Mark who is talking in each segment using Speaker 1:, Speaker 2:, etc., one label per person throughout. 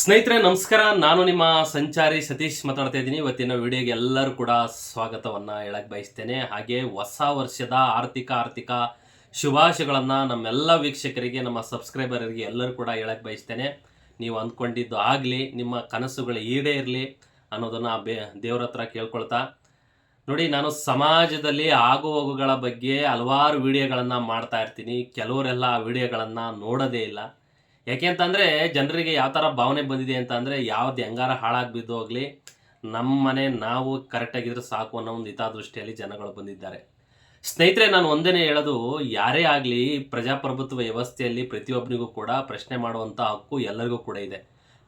Speaker 1: ಸ್ನೇಹಿತರೆ ನಮಸ್ಕಾರ. ನಾನು ನಿಮ್ಮ ಸಂಚಾರಿ ಸತೀಶ್ ಮಾತಾಡ್ತಾ ಇದ್ದೀನಿ. ಇವತ್ತಿನ ವಿಡಿಯೋಗೆ ಎಲ್ಲರೂ ಕೂಡ ಸ್ವಾಗತವನ್ನು ಹೇಳಕ್ಕೆ ಬಯಸ್ತೇನೆ. ಹಾಗೆ ಹೊಸ ವರ್ಷದ ಆರ್ಥಿಕ ಶುಭಾಶಯಗಳನ್ನು ನಮ್ಮೆಲ್ಲ ವೀಕ್ಷಕರಿಗೆ, ನಮ್ಮ ಸಬ್ಸ್ಕ್ರೈಬರ್ಗೆ ಎಲ್ಲರೂ ಕೂಡ ಹೇಳಕ್ಕೆ ಬಯಸ್ತೇನೆ. ನೀವು ಅಂದ್ಕೊಂಡಿದ್ದು ಆಗಲಿ, ನಿಮ್ಮ ಕನಸುಗಳು ಈಡೇರಲಿ ಅನ್ನೋದನ್ನು ದೇವ್ರ ಹತ್ರ ಕೇಳ್ಕೊಳ್ತಾ, ನೋಡಿ, ನಾನು ಸಮಾಜದಲ್ಲಿ ಆಗು ಹೋಗುಗಳ ಬಗ್ಗೆ ಹಲವಾರು ವಿಡಿಯೋಗಳನ್ನು ಮಾಡ್ತಾ ಇರ್ತೀನಿ. ಕೆಲವರೆಲ್ಲ ಆ ವಿಡಿಯೋಗಳನ್ನು ನೋಡೋದೇ ಇಲ್ಲ. ಯಾಕೆ ಅಂತಂದರೆ ಜನರಿಗೆ ಯಾವ ಥರ ಭಾವನೆ ಬಂದಿದೆ ಅಂತ ಅಂದರೆ, ಯಾವ್ದು ಹೆಂಗಾರ ಹಾಳಾಗಿ ಬಿದ್ದು ಹೋಗಲಿ, ನಮ್ಮ ಮನೆ ನಾವು ಕರೆಕ್ಟಾಗಿದ್ರೆ ಸಾಕು ಅನ್ನೋ ಒಂದು ಹಿತದೃಷ್ಟಿಯಲ್ಲಿ ಜನಗಳು ಬಂದಿದ್ದಾರೆ. ಸ್ನೇಹಿತರೆ, ನಾನು ಒಂದೇ ಹೇಳೋದು, ಯಾರೇ ಆಗಲಿ ಪ್ರಜಾಪ್ರಭುತ್ವ ವ್ಯವಸ್ಥೆಯಲ್ಲಿ ಪ್ರತಿಯೊಬ್ಬನಿಗೂ ಕೂಡ ಪ್ರಶ್ನೆ ಮಾಡುವಂಥ ಹಕ್ಕು ಎಲ್ಲರಿಗೂ ಕೂಡ ಇದೆ.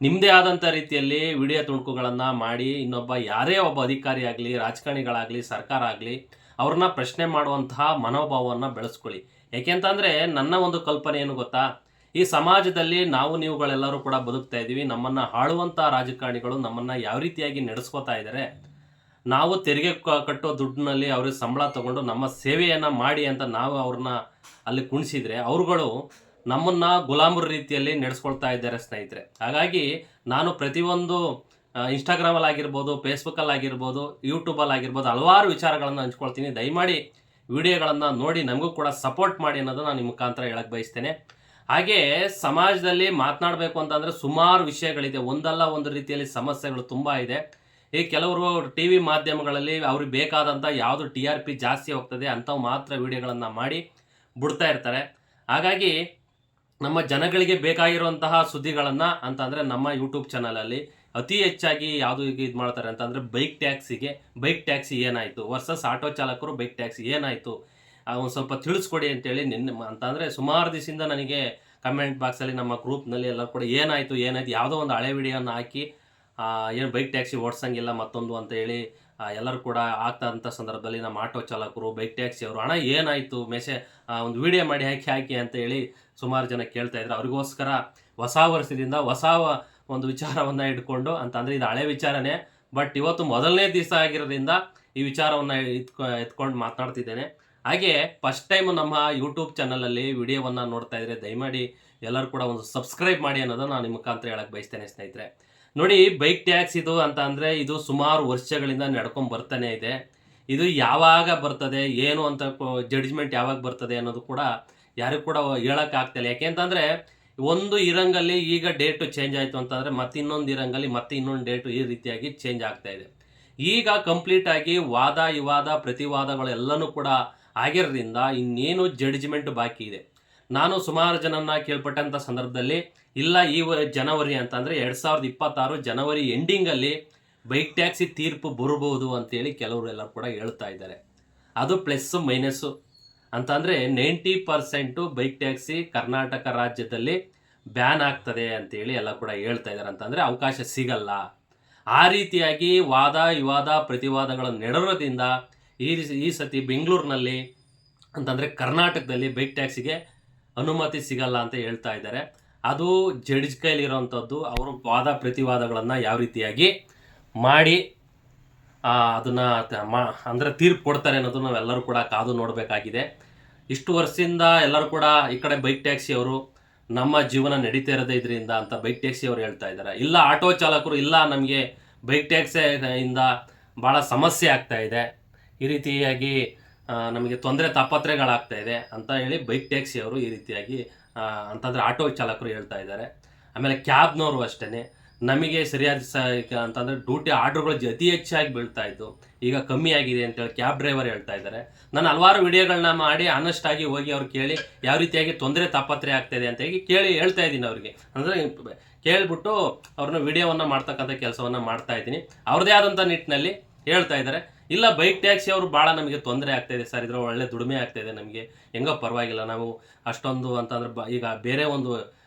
Speaker 1: ನಿಮ್ಮದೇ ಆದಂಥ ರೀತಿಯಲ್ಲಿ ವಿಡಿಯೋ ತುಣುಕುಗಳನ್ನು ಮಾಡಿ ಇನ್ನೊಬ್ಬ ಯಾರೇ ಒಬ್ಬ ಅಧಿಕಾರಿ ಆಗಲಿ, ರಾಜಕಾರಣಿಗಳಾಗಲಿ, ಸರ್ಕಾರ ಆಗಲಿ, ಅವ್ರನ್ನ ಪ್ರಶ್ನೆ ಮಾಡುವಂತಹ ಮನೋಭಾವವನ್ನು ಬೆಳೆಸ್ಕೊಳ್ಳಿ. ಯಾಕೆಂತಂದರೆ ನನ್ನ ಒಂದು ಕಲ್ಪನೆ ಏನು ಗೊತ್ತಾ, ಈ ಸಮಾಜದಲ್ಲಿ ನಾವು ನೀವುಗಳೆಲ್ಲರೂ ಕೂಡ ಬದುಕ್ತಾ ಇದ್ದೀವಿ. ನಮ್ಮನ್ನು ಆಳುವಂಥ ರಾಜಕಾರಣಿಗಳು ನಮ್ಮನ್ನು ಯಾವ ರೀತಿಯಾಗಿ ನಡೆಸ್ಕೋತಾ ಇದ್ದಾರೆ, ನಾವು ತೆರಿಗೆ ಕಟ್ಟೋ ದುಡ್ಡಿನಲ್ಲಿ ಅವ್ರಿಗೆ ಸಂಬಳ ತಗೊಂಡು ನಮ್ಮ ಸೇವೆಯನ್ನು ಮಾಡಿ ಅಂತ ನಾವು ಅವ್ರನ್ನ ಅಲ್ಲಿ ಕುಣಿಸಿದರೆ, ಅವ್ರುಗಳು ನಮ್ಮನ್ನು ಗುಲಾಮರ ರೀತಿಯಲ್ಲಿ ನಡೆಸ್ಕೊಳ್ತಾ ಇದ್ದಾರೆ ಸ್ನೇಹಿತರೆ. ಹಾಗಾಗಿ ನಾನು ಪ್ರತಿಯೊಂದು ಇನ್ಸ್ಟಾಗ್ರಾಮಲ್ಲಿ ಆಗಿರ್ಬೋದು, ಫೇಸ್ಬುಕ್ಕಲ್ಲಿ ಆಗಿರ್ಬೋದು, ಯೂಟ್ಯೂಬಲ್ಲಿ ಆಗಿರ್ಬೋದು, ಹಲವಾರು ವಿಚಾರಗಳನ್ನು ಹಂಚ್ಕೊಳ್ತೀನಿ. ದಯಮಾಡಿ ವಿಡಿಯೋಗಳನ್ನು ನೋಡಿ ನಮಗೂ ಕೂಡ ಸಪೋರ್ಟ್ ಮಾಡಿ ಅನ್ನೋದು ನಾನು ನಿಮ್ಮ ಮುಖಾಂತರ ಹೇಳಕ್ಕೆ ಬಯಸ್ತೇನೆ. ಹಾಗೆ ಸಮಾಜದಲ್ಲಿ ಮಾತನಾಡಬೇಕು ಅಂತಂದರೆ ಸುಮಾರು ವಿಷಯಗಳಿದೆ. ಒಂದಲ್ಲ ಒಂದು ರೀತಿಯಲ್ಲಿ ಸಮಸ್ಯೆಗಳು ತುಂಬ ಇದೆ. ಈ ಕೆಲವರು ಟಿ ವಿ ಮಾಧ್ಯಮಗಳಲ್ಲಿ ಅವ್ರಿಗೆ ಬೇಕಾದಂಥ ಯಾವುದು TRP ಜಾಸ್ತಿ ಹೋಗ್ತದೆ ಅಂಥವು ಮಾತ್ರ ವಿಡಿಯೋಗಳನ್ನು ಮಾಡಿ ಬಿಡ್ತಾ ಇರ್ತಾರೆ. ಹಾಗಾಗಿ ನಮ್ಮ ಜನಗಳಿಗೆ ಬೇಕಾಗಿರುವಂತಹ ಸುದ್ದಿಗಳನ್ನು ಅಂತಂದರೆ ನಮ್ಮ ಯೂಟ್ಯೂಬ್ ಚಾನಲಲ್ಲಿ ಅತಿ ಹೆಚ್ಚಾಗಿ ಯಾವುದು ಇದು ಮಾಡ್ತಾರೆ ಅಂತಂದರೆ, ಬೈಕ್ ಟ್ಯಾಕ್ಸಿ ಏನಾಯಿತು ವರ್ಸಸ್ ಆಟೋ ಚಾಲಕರು ಬೈಕ್ ಟ್ಯಾಕ್ಸಿ ಏನಾಯಿತು ಒಂದು ಸ್ವಲ್ಪ ತಿಳಿಸ್ಕೊಡಿ ಅಂತೇಳಿ ಅಂತಂದರೆ ಸುಮಾರು ದಿವಸದಿಂದ ನನಗೆ ಕಮೆಂಟ್ ಬಾಕ್ಸಲ್ಲಿ ನಮ್ಮ ಗ್ರೂಪ್ನಲ್ಲಿ ಎಲ್ಲ ಕೂಡ ಏನಾಯಿತು ಯಾವುದೋ ಒಂದು ಹಳೆ ವಿಡಿಯೋನ ಹಾಕಿ ಏನು ಬೈಕ್ ಟ್ಯಾಕ್ಸಿ ಓಡಿಸಂಗಿಲ್ಲ ಮತ್ತೊಂದು ಅಂತ ಹೇಳಿ ಎಲ್ಲರೂ ಕೂಡ ಆಗ್ತಾದಂಥ ಸಂದರ್ಭದಲ್ಲಿ ನಮ್ಮ ಆಟೋ ಚಾಲಕರು, ಬೈಕ್ ಟ್ಯಾಕ್ಸಿ ಅವರು ಹಣ ಏನಾಯಿತು ಒಂದು ವಿಡಿಯೋ ಮಾಡಿ ಹಾಕಿ ಅಂತ ಹೇಳಿ ಸುಮಾರು ಜನ ಕೇಳ್ತಾ ಇದ್ರು. ಅವ್ರಿಗೋಸ್ಕರ ಹೊಸ ವರ್ಷದಿಂದ ಹೊಸ ಒಂದು ವಿಚಾರವನ್ನು ಇಟ್ಕೊಂಡು, ಅಂತಂದರೆ ಇದು ಹಳೆ ವಿಚಾರನೇ, ಬಟ್ ಇವತ್ತು ಮೊದಲನೇ ದಿವಸ ಆಗಿರೋದ್ರಿಂದ ಈ ವಿಚಾರವನ್ನು ಎತ್ಕೊಂಡು ಮಾತನಾಡ್ತಿದ್ದೇನೆ. ಹಾಗೆ ಫಸ್ಟ್ ಟೈಮ್ ನಮ್ಮ ಯೂಟ್ಯೂಬ್ ಚಾನಲಲ್ಲಿ ವಿಡಿಯೋವನ್ನು ನೋಡ್ತಾ ಇದ್ರೆ ದಯಮಾಡಿ ಎಲ್ಲರೂ ಕೂಡ ಒಂದು ಸಬ್ಸ್ಕ್ರೈಬ್ ಮಾಡಿ ಅನ್ನೋದನ್ನು ನಾನು ನಿಮ್ಮ ಮುಖಾಂತರ ಹೇಳಕ್ಕೆ ಬಯಸ್ತೇನೆ ಸ್ನೇಹಿತರೆ. ನೋಡಿ, ಬೈಕ್ ಟ್ಯಾಕ್ಸ್ ಇದು ಅಂತ ಅಂದರೆ ಇದು ಸುಮಾರು ವರ್ಷಗಳಿಂದ ನಡ್ಕೊಂಡು ಬರ್ತಾನೆ ಇದೆ. ಇದು ಯಾವಾಗ ಬರ್ತದೆ ಏನು ಅಂತ ಜಡ್ಜ್ಮೆಂಟ್ ಯಾವಾಗ ಬರ್ತದೆ ಅನ್ನೋದು ಕೂಡ ಯಾರಿಗೂ ಕೂಡ ಹೇಳೋಕ್ಕಾಗ್ತಿಲ್ಲ. ಯಾಕೆಂತಂದರೆ ಒಂದು ಇರಂಗಲ್ಲಿ ಈಗ ಡೇಟು ಚೇಂಜ್ ಆಯಿತು ಅಂತಂದರೆ ಮತ್ತೆ ಇನ್ನೊಂದು ಇರಂಗಲ್ಲಿ ಮತ್ತೆ ಇನ್ನೊಂದು ಡೇಟು ಈ ರೀತಿಯಾಗಿ ಚೇಂಜ್ ಆಗ್ತಾ ಇದೆ. ಈಗ ಕಂಪ್ಲೀಟಾಗಿ ವಾದ ವಿವಾದ ಪ್ರತಿವಾದಗಳು ಎಲ್ಲನೂ ಕೂಡ ಆಗಿರೋದ್ರಿಂದ ಇನ್ನೇನು ಜಡ್ಜ್ಮೆಂಟ್ ಬಾಕಿ ಇದೆ. ನಾನು ಸುಮಾರು ಜನನ್ನ ಕೇಳ್ಪಟ್ಟಂಥ ಸಂದರ್ಭದಲ್ಲಿ ಇಲ್ಲ, ಈ ಜನವರಿ ಅಂತಂದರೆ 2026 ಜನವರಿ ಎಂಡಿಂಗಲ್ಲಿ ಬೈಕ್ ಟ್ಯಾಕ್ಸಿ ತೀರ್ಪು ಬರಬಹುದು ಅಂತೇಳಿ ಕೆಲವರು ಎಲ್ಲ ಕೂಡ ಹೇಳ್ತಾ ಇದ್ದಾರೆ. ಅದು ಪ್ಲಸ್ಸು ಮೈನಸ್ಸು ಅಂತಂದರೆ 90% ಬೈಕ್ ಟ್ಯಾಕ್ಸಿ ಕರ್ನಾಟಕ ರಾಜ್ಯದಲ್ಲಿ ಬ್ಯಾನ್ ಆಗ್ತದೆ ಅಂತೇಳಿ ಎಲ್ಲ ಕೂಡ ಹೇಳ್ತಾ ಇದ್ದಾರೆ. ಅಂತಂದರೆ ಅವಕಾಶ ಸಿಗಲ್ಲ. ಆ ರೀತಿಯಾಗಿ ವಾದ ವಿವಾದ ಪ್ರತಿವಾದಗಳು ನಡೆರೋದ್ರಿಂದ ಈ ಸತಿ ಬೆಂಗಳೂರಿನಲ್ಲಿ ಅಂತಂದರೆ ಕರ್ನಾಟಕದಲ್ಲಿ ಬೈಕ್ ಟ್ಯಾಕ್ಸಿಗೆ ಅನುಮತಿ ಸಿಗಲ್ಲ ಅಂತ ಹೇಳ್ತಾ ಇದ್ದಾರೆ. ಅದು ಜಡ್ಜ್ ಕೈಲಿರೋವಂಥದ್ದು. ಅವರು ವಾದ ಪ್ರತಿವಾದಗಳನ್ನು ಯಾವ ರೀತಿಯಾಗಿ ಮಾಡಿ ಅದನ್ನು ಅಂದರೆ ತೀರ್ಪು ಕೊಡ್ತಾರೆ ಅನ್ನೋದು ನಾವೆಲ್ಲರೂ ಕೂಡ ಕಾದು ನೋಡಬೇಕಾಗಿದೆ. ಇಷ್ಟು ವರ್ಷದಿಂದ ಎಲ್ಲರೂ ಕೂಡ ಈ ಕಡೆ ಬೈಕ್ ಟ್ಯಾಕ್ಸಿ ಅವರು ನಮ್ಮ ಜೀವನ ನಡೀತಾ ಇರೋದೇ ಇದರಿಂದ ಅಂತ ಬೈಕ್ ಟ್ಯಾಕ್ಸಿ ಅವರು ಹೇಳ್ತಾ ಇದ್ದಾರೆ. ಇಲ್ಲ ಆಟೋ ಚಾಲಕರು ಇಲ್ಲ, ನಮಗೆ ಬೈಕ್ ಟ್ಯಾಕ್ಸಿಯಿಂದ ಭಾಳ ಸಮಸ್ಯೆ ಆಗ್ತಾ ಇದೆ, ಈ ರೀತಿಯಾಗಿ ನಮಗೆ ತೊಂದರೆ ತಾಪತ್ರೆಗಳಾಗ್ತಾ ಇದೆ ಅಂತ ಹೇಳಿ ಬೈಕ್ ಟ್ಯಾಕ್ಸಿ ಅವರು ಈ ರೀತಿಯಾಗಿ ಅಂತಂದರೆ ಆಟೋ ಚಾಲಕರು ಹೇಳ್ತಾ ಇದ್ದಾರೆ. ಆಮೇಲೆ ಕ್ಯಾಬ್ನವರು ಅಷ್ಟೇ, ನಮಗೆ ಸರಿಯಾದ ಅಂತಂದರೆ ಡ್ಯೂಟಿ ಆರ್ಡ್ರುಗಳು ಅತಿ ಹೆಚ್ಚಾಗಿ ಬೀಳ್ತಾ ಇದ್ದು ಈಗ ಕಮ್ಮಿ ಆಗಿದೆ ಅಂತೇಳಿ ಕ್ಯಾಬ್ ಡ್ರೈವರ್ ಹೇಳ್ತಾ ಇದ್ದಾರೆ. ನಾನು ಹಲವಾರು ವಿಡಿಯೋಗಳನ್ನ ಮಾಡಿ ಆನೆಸ್ಟಾಗಿ ಹೋಗಿ ಅವ್ರು ಕೇಳಿ ಯಾವ ರೀತಿಯಾಗಿ ತೊಂದರೆ ತಾಪತ್ರೆ ಆಗ್ತಾಯಿದೆ ಅಂತ ಹೇಳಿ ಹೇಳ್ತಾ ಇದ್ದೀನಿ ಅವ್ರಿಗೆ. ಅಂದರೆ ಕೇಳಿಬಿಟ್ಟು ಅವ್ರನ್ನ ವಿಡಿಯೋವನ್ನು ಮಾಡ್ತಕ್ಕಂಥ ಕೆಲಸವನ್ನು ಮಾಡ್ತಾ ಇದ್ದೀನಿ. ಅವ್ರದ್ದೇ ಆದಂಥ ನಿಟ್ಟಿನಲ್ಲಿ ಹೇಳ್ತಾ ಇದ್ದಾರೆ. ಇಲ್ಲ, ಬೈಕ್ ಟ್ಯಾಕ್ಸಿ ಅವರು ಭಾಳ ನಮಗೆ ತೊಂದರೆ ಆಗ್ತಾಯಿದೆ ಸರ್, ಇದ್ರ ಒಳ್ಳೆ ದುಡಿಮೆ ಆಗ್ತಾಯಿದೆ ನಮಗೆ, ಹೆಂಗೋ ಪರವಾಗಿಲ್ಲ, ನಾವು ಅಷ್ಟೊಂದು ಅಂತಂದ್ರೆ ಈಗ ಬೇರೆ ಒಂದು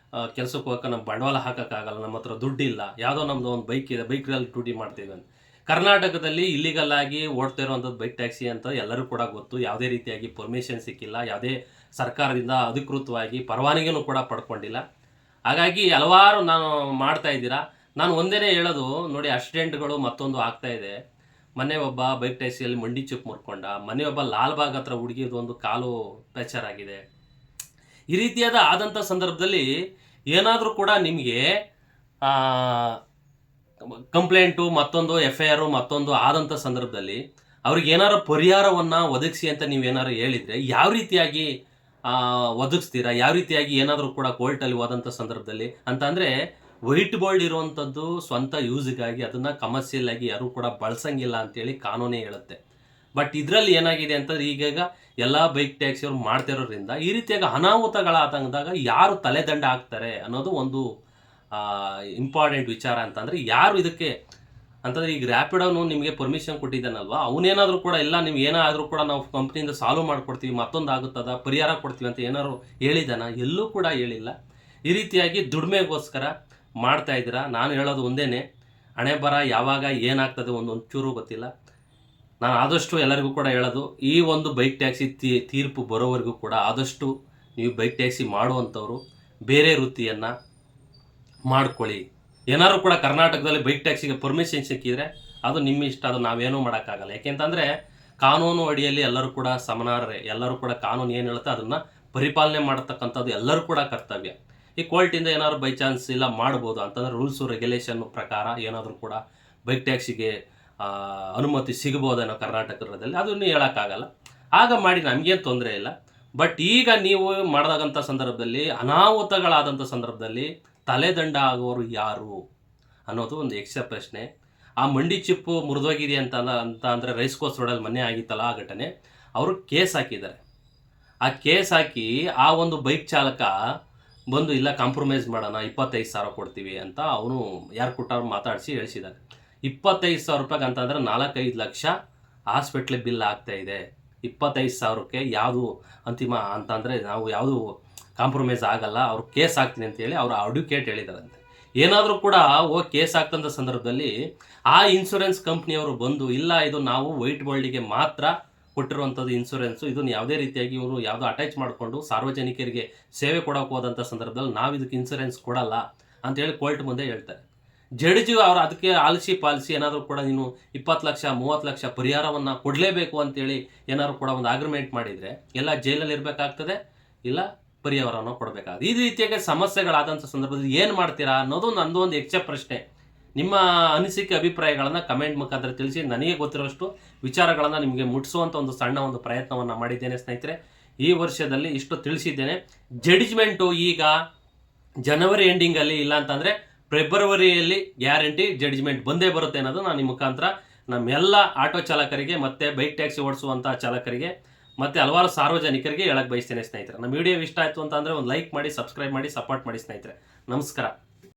Speaker 1: ಕೆಲಸಕ್ಕೆ ಹೋಗೋಕೆ ನಮ್ಮ ಬಂಡವಾಳ ಹಾಕೋಕ್ಕಾಗಲ್ಲ, ನಮ್ಮ ಹತ್ರ ದುಡ್ಡಿಲ್ಲ, ಯಾವುದೋ ನಮ್ಮದು ಒಂದು ಬೈಕ್ ಇದೆ, ಬೈಕ್ನಲ್ಲಿ ಡ್ಯೂಟಿ ಮಾಡ್ತೀವಿ ಅಂತ. ಕರ್ನಾಟಕದಲ್ಲಿ ಇಲ್ಲಿಗಲ್ ಆಗಿ ಓಡ್ತಾ ಇರುವಂಥದ್ದು ಬೈಕ್ ಟ್ಯಾಕ್ಸಿ ಅಂತ ಎಲ್ಲರೂ ಕೂಡ ಗೊತ್ತು. ಯಾವುದೇ ರೀತಿಯಾಗಿ ಪರ್ಮಿಷನ್ ಸಿಕ್ಕಿಲ್ಲ, ಯಾವುದೇ ಸರ್ಕಾರದಿಂದ ಅಧಿಕೃತವಾಗಿ ಪರವಾನಗಿನೂ ಕೂಡ ಪಡ್ಕೊಂಡಿಲ್ಲ. ಹಾಗಾಗಿ ಹಲವಾರು ನಾನು ಮಾಡ್ತಾ ಇದ್ದೀರಾ. ನಾನು ಒಂದೇ ಹೇಳೋದು, ನೋಡಿ, ಆಕ್ಸಿಡೆಂಟ್ಗಳು ಮತ್ತೊಂದು ಆಗ್ತಾ ಇದೆ. ಮೊನ್ನೆ ಒಬ್ಬ ಬೈಕ್ ಟ್ಯಾಕ್ಸಿಯಲ್ಲಿ ಮಂಡಿ ಚುಕ್ ಮುರ್ಕೊಂಡ, ಮೊನ್ನೆ ಒಬ್ಬ ಲಾಲ್ಬಾಗ್ ಹತ್ರ ಹುಡುಗಿದು ಒಂದು ಕಾಲು ಫ್ರ್ಯಾಕ್ಚರ್ ಆಗಿದೆ. ಈ ರೀತಿಯಾದ ಆದಂಥ ಸಂದರ್ಭದಲ್ಲಿ ಏನಾದರೂ ಕೂಡ ನಿಮಗೆ ಕಂಪ್ಲೇಂಟು ಮತ್ತೊಂದು FIR ಮತ್ತೊಂದು ಆದಂಥ ಸಂದರ್ಭದಲ್ಲಿ ಅವ್ರಿಗೆ ಏನಾರು ಪರಿಹಾರವನ್ನು ಒದಗಿಸಿ ಅಂತ ನೀವೇನಾರು ಹೇಳಿದರೆ ಯಾವ ರೀತಿಯಾಗಿ ಒದಗಿಸ್ತೀರಾ? ಯಾವ ರೀತಿಯಾಗಿ ಏನಾದರೂ ಕೂಡ ಕೋರ್ಟಲ್ಲಿ ಹೋದಂಥ ಸಂದರ್ಭದಲ್ಲಿ ಅಂತ ಅಂದರೆ ವೈಟ್ ಬೋರ್ಡ್ ಇರುವಂಥದ್ದು ಸ್ವಂತ ಯೂಸಿಗಾಗಿ ಅದನ್ನು ಕಮರ್ಷಿಯಲ್ ಆಗಿ ಯಾರೂ ಕೂಡ ಬಳಸಂಗಿಲ್ಲ ಅಂತೇಳಿ ಕಾನೂನೇ ಹೇಳುತ್ತೆ. ಬಟ್ ಇದರಲ್ಲಿ ಏನಾಗಿದೆ ಅಂತಂದ್ರೆ ಈಗ ಎಲ್ಲ ಬೈಕ್ ಟ್ಯಾಕ್ಸಿಯವರು ಮಾಡ್ತಿರೋದ್ರಿಂದ ಈ ರೀತಿಯಾಗಿ ಅನಾಹುತಗಳಾದಂದಾಗ ಯಾರು ತಲೆದಂಡ ಹಾಕ್ತಾರೆ ಅನ್ನೋದು ಒಂದು ಇಂಪಾರ್ಟೆಂಟ್ ವಿಚಾರ. ಅಂತಂದರೆ ಯಾರು ಇದಕ್ಕೆ ಅಂತಂದರೆ ಈಗ ರ್ಯಾಪಿಡೋನು ನಿಮಗೆ ಪರ್ಮಿಷನ್ ಕೊಟ್ಟಿದ್ದಾನಲ್ವಾ, ಅವನೇನಾದರೂ ಕೂಡ ಇಲ್ಲ ನೀವು ಏನಾದರೂ ಕೂಡ ನಾವು ಕಂಪ್ನಿಯಿಂದ ಸಾಲ್ವ್ ಮಾಡಿಕೊಡ್ತೀವಿ, ಮತ್ತೊಂದು ಆಗುತ್ತದ ಪರಿಹಾರ ಕೊಡ್ತೀವಿ ಅಂತ ಏನಾದ್ರು ಹೇಳಿದಾನ? ಎಲ್ಲೂ ಕೂಡ ಹೇಳಿಲ್ಲ. ಈ ರೀತಿಯಾಗಿ ದುಡಿಮೆಗೋಸ್ಕರ ಮಾಡ್ತಾ ಇದ್ದೀರಾ. ನಾನು ಹೇಳೋದು ಒಂದೇ, ಹಣೆ ಬರ ಯಾವಾಗ ಏನಾಗ್ತದೆ ಒಂಚೂರು ಗೊತ್ತಿಲ್ಲ. ನಾನು ಆದಷ್ಟು ಎಲ್ಲರಿಗೂ ಕೂಡ ಹೇಳೋದು, ಈ ಒಂದು ಬೈಕ್ ಟ್ಯಾಕ್ಸಿ ತೀರ್ಪು ಬರೋವರೆಗೂ ಕೂಡ ಆದಷ್ಟು ನೀವು ಬೈಕ್ ಟ್ಯಾಕ್ಸಿ ಮಾಡುವಂಥವ್ರು ಬೇರೆ ವೃತ್ತಿಯನ್ನು ಮಾಡ್ಕೊಳ್ಳಿ. ಏನಾದ್ರು ಕೂಡ ಕರ್ನಾಟಕದಲ್ಲಿ ಬೈಕ್ ಟ್ಯಾಕ್ಸಿಗೆ ಪರ್ಮಿಷನ್ ಸಿಕ್ಕಿದ್ರೆ ಅದು ನಿಮ್ಮ ಇಷ್ಟ, ಅದು ನಾವೇನೂ ಮಾಡೋಕ್ಕಾಗಲ್ಲ. ಯಾಕೆಂತಂದರೆ ಕಾನೂನು ಅಡಿಯಲ್ಲಿ ಎಲ್ಲರೂ ಕೂಡ ಸಮಾನರೇ. ಎಲ್ಲರೂ ಕೂಡ ಕಾನೂನು ಏನು ಹೇಳುತ್ತೆ ಅದನ್ನು ಪರಿಪಾಲನೆ ಮಾಡತಕ್ಕಂಥದ್ದು ಎಲ್ಲರೂ ಕೂಡ ಕರ್ತವ್ಯ. ಈ ಕೋರ್ಟಿಂದ ಏನಾದ್ರು ಬೈ ಚಾನ್ಸ್ ಇಲ್ಲ ಮಾಡ್ಬೋದು ಅಂತಂದರೆ ರೂಲ್ಸು ರೆಗ್ಯುಲೇಷನ್ ಪ್ರಕಾರ ಏನಾದರೂ ಕೂಡ ಬೈಕ್ ಟ್ಯಾಕ್ಸಿಗೆ ಅನುಮತಿ ಸಿಗ್ಬೋದೇನೋ ಕರ್ನಾಟಕದಲ್ಲಿ, ಅದನ್ನು ಹೇಳೋಕ್ಕಾಗಲ್ಲ. ಆಗ ಮಾಡಿ, ನಮಗೇನು ತೊಂದರೆ ಇಲ್ಲ. ಬಟ್ ಈಗ ನೀವು ಮಾಡಿದಾಗಂಥ ಸಂದರ್ಭದಲ್ಲಿ ಅನಾಹುತಗಳಾದಂಥ ಸಂದರ್ಭದಲ್ಲಿ ತಲೆದಂಡ ಆಗೋರು ಯಾರು ಅನ್ನೋದು ಒಂದು ಯಕ್ಷ ಪ್ರಶ್ನೆ. ಆ ಮಂಡಿ ಚಿಪ್ಪು ಮುರಿದೋಗಿದೆ ಅಂತ ಅಂದರೆ ರೈಸ್ ಕೋರ್ಸ್ ರೋಡಲ್ಲಿ ಮೊನ್ನೆ ಆಗಿತ್ತಲ್ಲ ಆ ಘಟನೆ, ಅವರು ಕೇಸ್ ಹಾಕಿದ್ದಾರೆ. ಆ ಕೇಸ್ ಹಾಕಿ ಆ ಒಂದು ಬೈಕ್ ಚಾಲಕ ಬಂದು ಇಲ್ಲ ಕಾಂಪ್ರಮೈಸ್ ಮಾಡೋಣ 25,000 ಕೊಡ್ತೀವಿ ಅಂತ ಅವನು ಯಾರು ಕೊಟ್ಟವ್ರು ಮಾತಾಡಿಸಿ ಹೇಳಿಸಿದ್ದಾರೆ. 25,000 ರೂಪಾಯಿಗೆ ಅಂತಂದರೆ 4-5 ಲಕ್ಷ ಹಾಸ್ಪಿಟ್ಲಿಗೆ ಬಿಲ್ ಆಗ್ತಾ ಇದೆ. 25,000ಕ್ಕೆ ಯಾವುದು ಅಂತಿಮ ಅಂತಂದರೆ ನಾವು ಯಾವುದು ಕಾಂಪ್ರಮೈಸ್ ಆಗಲ್ಲ, ಅವ್ರು ಕೇಸ್ ಹಾಕ್ತೀನಿ ಅಂತೇಳಿ ಅವ್ರ ಅಡ್ವೊಕೇಟ್ ಹೇಳಿದಾರಂತೆ. ಏನಾದರೂ ಕೂಡ ಕೇಸ್ ಹಾಕ್ತಂಥ ಸಂದರ್ಭದಲ್ಲಿ ಆ ಇನ್ಶೂರೆನ್ಸ್ ಕಂಪ್ನಿಯವರು ಬಂದು ಇಲ್ಲ ಇದು ನಾವು ವೈಟ್ ಬೋರ್ಡಿಗೆ ಮಾತ್ರ ಕೊಟ್ಟಿರುವಂಥದ್ದು ಇನ್ಶೂರೆನ್ಸು, ಇದನ್ನು ಯಾವುದೇ ರೀತಿಯಾಗಿ ಇವರು ಯಾವುದೋ ಅಟ್ಯಾಚ್ ಮಾಡಿಕೊಂಡು ಸಾರ್ವಜನಿಕರಿಗೆ ಸೇವೆ ಕೊಡೋಕೆ ಹೋದಂಥ ಸಂದರ್ಭದಲ್ಲಿ ನಾವು ಇದಕ್ಕೆ ಇನ್ಶೂರೆನ್ಸ್ ಕೊಡಲ್ಲ ಅಂತೇಳಿ ಕೋರ್ಟ್ ಮುಂದೆ ಹೇಳ್ತಾರೆ. ಜಡ್ಜಿ ಅವರು ಅದಕ್ಕೆ ಆಲಿಸಿ ಪಾಲಿಸಿ ಏನಾದರೂ ಕೂಡ ನೀನು 20 ಲಕ್ಷ 30 ಲಕ್ಷ ಪರಿಹಾರವನ್ನು ಕೊಡಲೇಬೇಕು ಅಂತೇಳಿ ಏನಾದರೂ ಕೂಡ ಒಂದು ಅಗ್ರಿಮೆಂಟ್ ಮಾಡಿದರೆ ಎಲ್ಲ ಜೈಲಲ್ಲಿ ಇರಬೇಕಾಗ್ತದೆ, ಇಲ್ಲ ಪರಿಹಾರವನ್ನು ಕೊಡಬೇಕಾಗುತ್ತೆ. ಈ ರೀತಿಯಾಗಿ ಸಮಸ್ಯೆಗಳಾದಂಥ ಸಂದರ್ಭದಲ್ಲಿ ಏನು ಮಾಡ್ತೀರಾ ಅನ್ನೋದು ನಂದು ಒಂದು ಯಕ್ಷ ಪ್ರಶ್ನೆ. ನಿಮ್ಮ ಅನಿಸಿಕೆ ಅಭಿಪ್ರಾಯಗಳನ್ನು ಕಮೆಂಟ್ ಮುಖಾಂತರ ತಿಳಿಸಿ. ನನಗೆ ಗೊತ್ತಿರೋಷ್ಟು ವಿಚಾರಗಳನ್ನು ನಿಮಗೆ ಮುಟ್ಟಿಸುವಂಥ ಒಂದು ಸಣ್ಣ ಒಂದು ಪ್ರಯತ್ನವನ್ನು ಮಾಡಿದ್ದೇನೆ ಸ್ನೇಹಿತರೆ. ಈ ವರ್ಷದಲ್ಲಿ ಇಷ್ಟು ತಿಳಿಸಿದ್ದೇನೆ. ಜಡ್ಜ್ಮೆಂಟು ಈಗ ಜನವರಿ ಎಂಡಿಂಗಲ್ಲಿ ಇಲ್ಲ ಅಂತಂದರೆ ಫೆಬ್ರವರಿಯಲ್ಲಿ ಗ್ಯಾರಂಟಿ ಜಡ್ಜ್ಮೆಂಟ್ ಬಂದೇ ಬರುತ್ತೆ ಅನ್ನೋದು ನಾನು ನಿಮ್ಮ ಮುಖಾಂತರ ನಮ್ಮೆಲ್ಲ ಆಟೋ ಚಾಲಕರಿಗೆ ಮತ್ತು ಬೈಕ್ ಟ್ಯಾಕ್ಸಿ ಓಡಿಸುವಂಥ ಚಾಲಕರಿಗೆ ಮತ್ತು ಹಲವಾರು ಸಾರ್ವಜನಿಕರಿಗೆ ಹೇಳಕ್ಕೆ ಬಯಸ್ತೇನೆ ಸ್ನೇಹಿತರೆ. ನಮ್ಮ ವಿಡಿಯೋ ಇಷ್ಟ ಆಯಿತು ಅಂತಂದರೆ ಒಂದು ಲೈಕ್ ಮಾಡಿ, ಸಬ್ಸ್ಕ್ರೈಬ್ ಮಾಡಿ, ಸಪೋರ್ಟ್ ಮಾಡಿ ಸ್ನೇಹಿತರೆ. ನಮಸ್ಕಾರ.